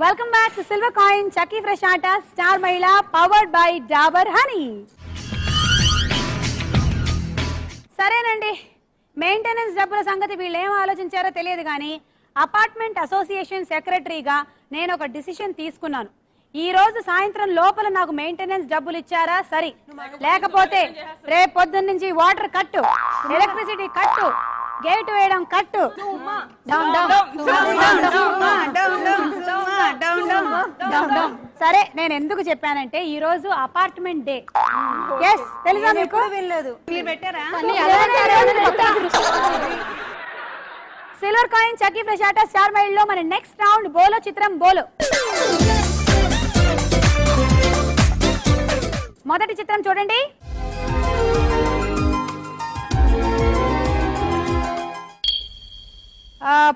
Welcome back to silver coin చక్కీ fresh ఆట star మహిళ పవర్డ్ బై డాబర్ హనీ. సరేనండి, మెయింటెనెన్స్ డబ్బుల సంగతి వీళ్ళు ఏం ఆలోచించారో తెలియదు కానీ అపార్ట్మెంట్ అసోసియేషన్ సెక్రటరీగా నేను ఒక డిసిషన్ తీసుకున్నాను. ఈ రోజు సాయంత్రం లోపల నాకు మెయింటెనెన్స్ డబ్బులు ఇచ్చారా సరి, లేకపోతే రేపు పొద్దున్న నుంచి వాటర్ కట్టు, ఎలక్ట్రిసిటీ కట్టు, గేట్ వేయడం కట్టు. సరే, నేను ఎందుకు చెప్పానంటే ఈ రోజు అపార్ట్మెంట్ డే. ఎస్, తెలుసా మీకు? వెళ్ళలేదు, మీరు పెట్టారా? సిల్వర్ కాయిన్ చక్కీ ఫ్రెష్ ఆట స్టార్ మైల్ లో మన నెక్స్ట్ రౌండ్ బోలో చిత్రం బోలో. మొదటి చిత్రం చూడండి.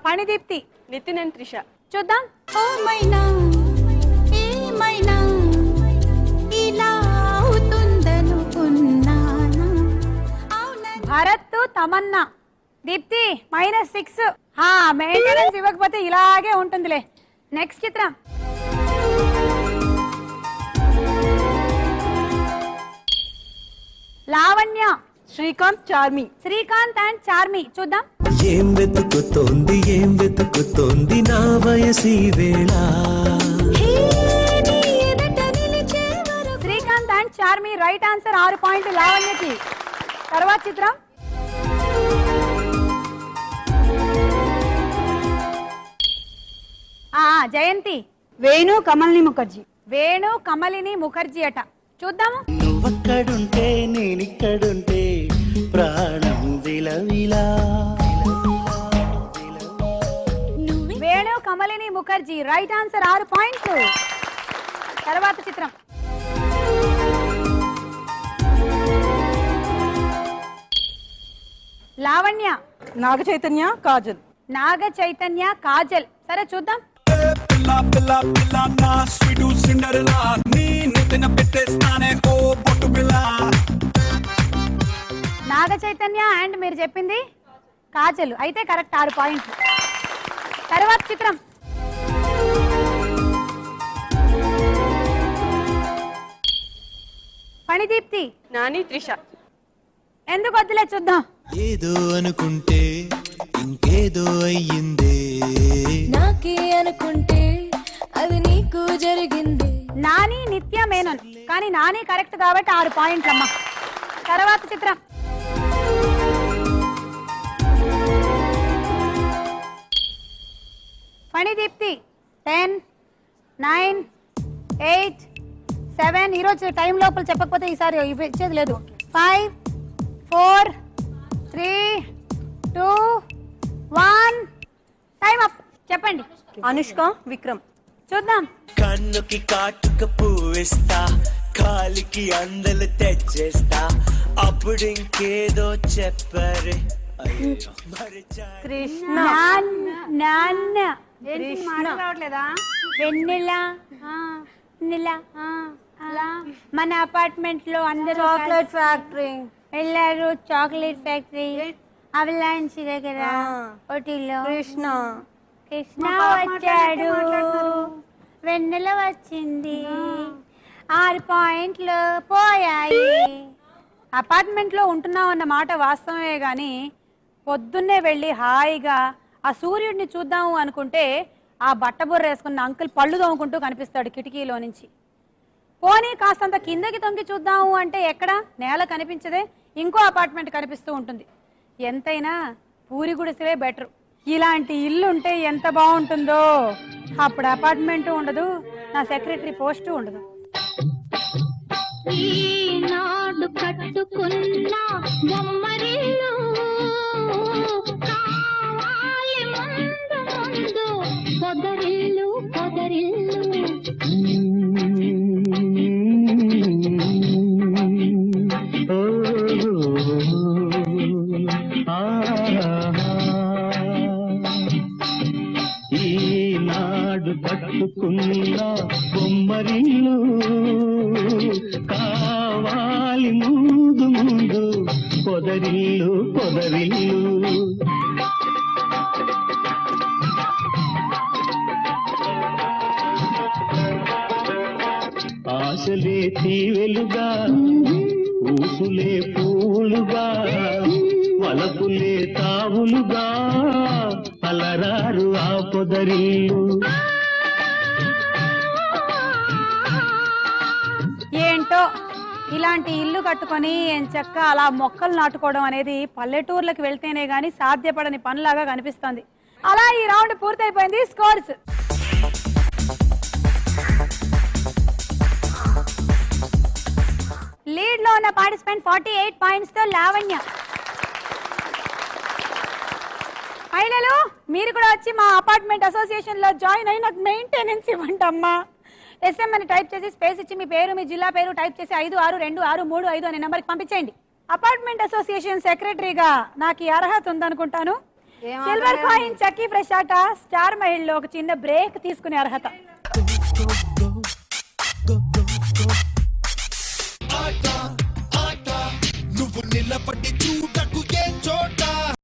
పణిదీప్తి, నితిన్ త్రిష. చూద్దాం. భరత్ తమన్నా. దీప్తి -6. మెయింటెనెన్స్ ఇవ్వకపోతే ఇలాగే ఉంటుందిలే. నెక్స్ట్ చిత్రం. లావణ్య, శ్రీకాంత్ చార్మి. శ్రీకాంత్ అండ్ చార్మి. చూద్దాం. ఏం వెతుకుతోంది నా వయసి వేళ. Srikanth and Charmi right answer. 6 పాయింట్లు లావణ్యకి. తర్వాత చిత్రం. జయంతి, వేణు కమలిని ముఖర్జీ. వేణు కమలిని ముఖర్జీ అట. చూద్దాము. నువ్వక్కడుంటే నేనిక్కడుంటే ప్రాణం విలవిలా. Venu Kamalini Mukherjee right answer. 6 పాయింట్లు. తర్వాత చిత్రం. లావణ్య, నాగ చైతన్య కాజల్. నాగ చైతన్య కాజల్. సరే చూద్దాం. నాగ చైతన్య అండ్ మీరు చెప్పింది కాజల్ అయితే కరెక్ట్. 6 పాయింట్లు. తర్వాత చిత్రం. పణిదీప్తి, నాని త్రిష. ఎందుకు వద్దులే, చూద్దాం. ఏదో అనుకుంటే ఇంకేదో అయ్యిందే, నాకే అనుకుంటే అది నీకు జరిగింది. నాని నిత్య మేనన్, కానీ నాని కరెక్ట్ కాబట్టి 6 పాయింట్లు అమ్మా. తర్వాత చిత్రం. పణిదీప్తి 10, 9, 8, 7. ఈరోజు టైం లోపల చెప్పకపోతే ఈసారి ఇచ్చేది లేదు. 5, 4, 3, 2, 1. Time up. చెప్పండి. అనుష్క విక్రమ్. చూద్దాం. కన్నుకి కాటుక పువ్విస్తా, కాలికి అందలు తెచ్చేస్తా, అప్పుడు ఇంకేదో చెప్పరే. కృష్ణ. నాన్న మాట్లాడలేదా? వెన్నెల మన అపార్ట్మెంట్ లో అందరూ చాక్లెట్ ఫ్యాక్టరీ వెళ్ళారు. చాక్లెట్ ఫ్యాక్టరీ అవలాంచి దగ్గర ఓటీలో. కృష్ణ. కృష్ణ వచ్చాడు, వెన్నెల వచ్చింది. 6 పాయింట్లు పోయాయి. అపార్ట్మెంట్ లో ఉంటున్నాం అన్న మాట వాస్తవమే గాని పొద్దున్నే వెళ్ళి హాయిగా ఆ సూర్యుడిని చూద్దాము అనుకుంటే ఆ బట్టబుర్ర వేసుకున్న అంకుల్ పళ్ళు తోముకుంటూ కనిపిస్తాడు కిటికీలో నుంచి. పోనీ కాస్తంత కిందకి తొంగి చూద్దాము అంటే ఎక్కడ నేల కనిపించదే, ఇంకో అపార్ట్మెంట్ కనిపిస్తూ ఉంటుంది. ఎంతైనా పూరి గుడిసెలే బెటర్. ఇలాంటి ఇల్లు ఉంటే ఎంత బాగుంటుందో. అప్పుడు అపార్ట్మెంట్ ఉండదు, నా సెక్రటరీ పోస్టు ఉండదు. ఈనాడు కట్టుకున్న బొమ్మరిల్లు కావాలి ముందు ముందు పొదరిల్లు పొదరిల్లు. ఈనాడు కట్టుకున్న బొమ్మరిల్లు కావాలి ముందు ముందు పొదరిల్లు పొదరిల్లు. ఆశలే తీవెలుగా ఊసులే పూలుగా వలపులే తావులుగా అలరారు ఆ పొదరిల్లు. ఏంటో ఇలాంటి ఇల్లు కట్టుకొని ఎంచక్క అలా మొక్కలు నాటుకోవడం అనేది పల్లెటూర్లకు వెళ్తేనే గానీ సాధ్యపడని పనిలాగా కనిపిస్తోంది. అలా ఈ రౌండ్ పూర్తయిపోయింది. స్కోర్స్ లీడ్ లో ఉన్న పార్టిసిపెంట్ 48 పాయింట్స్ తో లావణ్య. మహిళలు మీరు కూడా వచ్చి మా అపార్ట్మెంట్ అసోసియేషన్ లో జాయిన్ అయి నాకు మెయింటెనెన్స్ ఇవ్వండి అమ్మా. ఎస్ఎం అని టైప్ చేసి స్పేస్ ఇచ్చి మీ పేరు మీ జిల్లా పేరు టైప్ చేసి 562635 అనే నెంబర్కి పంపించండి. అపార్ట్మెంట్ అసోసియేషన్ సెక్రటరీగా నాకు ఈ అర్హత ఉందనుకుంటాను. సిల్వర్ కాయిన్ చక్కీ ఫ్రెష్ ఆట స్టార్ మహిళలో ఒక చిన్న బ్రేక్ తీసుకునే అర్హత. నువ్వు నిలబడి చూడ